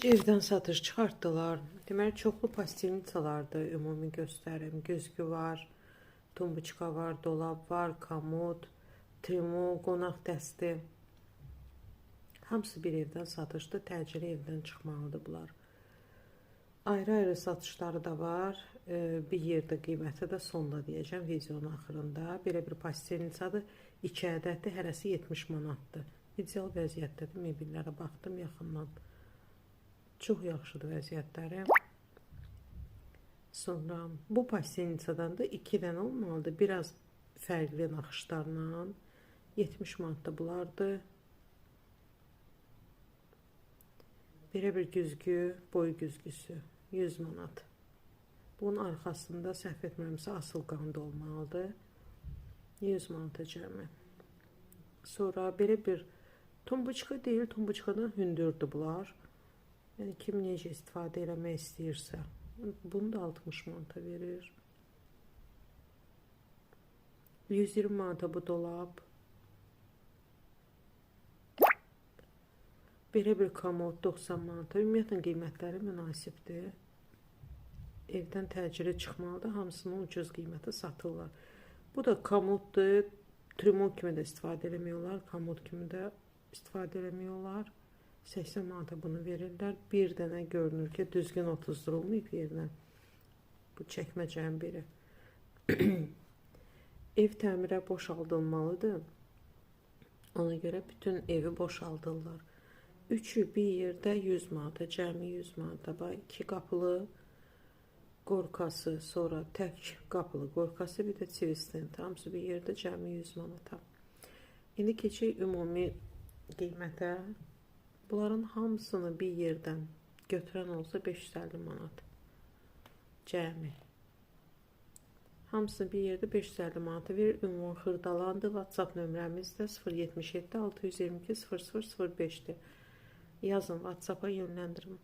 Evdən satış çıxartdılar. Deməli, çoxlu pastelnitsalarda ümumi göstərim. Güzgü var, tumbuçka var, dolab var, komod, trimo, qonaq dəsti. Hamısı bir evdən satışdır. Təcili evdən çıxmalıdır bunlar. Ayrı-ayrı satışları da var. Bir yerdə qiyməti də sonda deyəcəm videonun axırında. Belə bir pastelnitsadır. 2 ədəddir, hərəsi 70 manatdır. İdeal vəziyyətdədir. Mebellərə baxdım yaxından. Çox yaxşıdır vəziyyətləri. Sonra bu pastelnitsadan da 2 dənə olmalıdır. Biraz fərqli naxışlarla. 70 manatda bunlardır. Belə bir güzgü, boy güzgüsü 100 manat. Bunun arxasında səhv etmirəmsə asıl qanda olmalıdır. 100 manata cəmi. Sonra belə bir tumbuçka deyil, tumbuçkadan hündürdür bunlar. Yəni kim necə istifadə eləmək istəyirsə. Bunu da 60 manata verir. 120 manata bu dolab. Belə bir komod 90 manata. Ümumiyyətlə qiymətləri münasibdir. Evdən təcili çıxmalıdır. Hamısını ucuz qiymətə satırlar. Bu da komoddur. Trimo kimi də istifadə eləmiyorlar. Komod kimi də istifadə eləmiyorlar. 80 manata bunu verirlər. Bir dənə görünür ki, düzgün otuzdurulmayıb yerinə. Bu çəkməcənin biri. Ev təmirə boşaldılmalıdır. Ona görə bütün evi boşaldırlar. Üçü bir yerdə 100 manata, cəmi 100 manata. 2 qapılı qorkası, sonra tək qapılı qorkası, bir də çivistent. Hamısı bir yerdə cəmi 100 manata. İndi keçək ümumi qiymətə. Bunların hamısını bir yerdən götürən olsa 550 manat. Cəmi. Hamısını bir yerdə 550 manata verir. Ümumi xırdalandı. WhatsApp nömrəmiz də 077 622 0005-dir. Yazın WhatsApp'a yönləndirin.